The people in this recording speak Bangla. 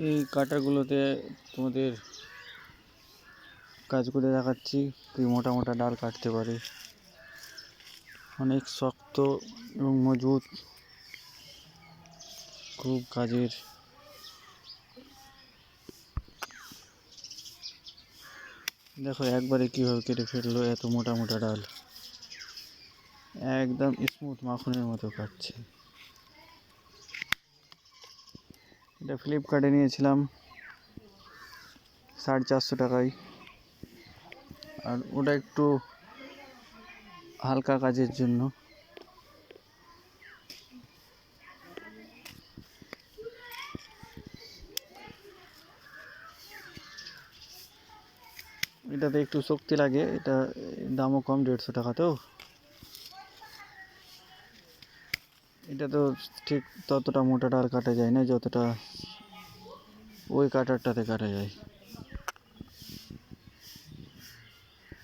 এই কাটারগুলোতে তোমাদের কাজ করে দেখাচ্ছি কি মোটা মোটা ডাল কাটতে পারে, অনেক শক্ত এবং মজবুত, খুব কাজের। দেখো একবারে কিভাবে কেটে ফেললো, এত মোটা মোটা ডাল একদম স্মুথ মাখনের মতো কাটছে। এটা ফ্লিপকার্টে নিয়েছিলাম 450 টাকায়, আর ওটা একটু হালকা কাজের জন্য। এটাতে একটু শক্তি লাগে, এটা দামও কম, 150 টাকা। তো এটা তো ঠিক ততটা মোটা ডাল কাটা যায় না যতটা ওই কাটারটাতে কাটা যায়।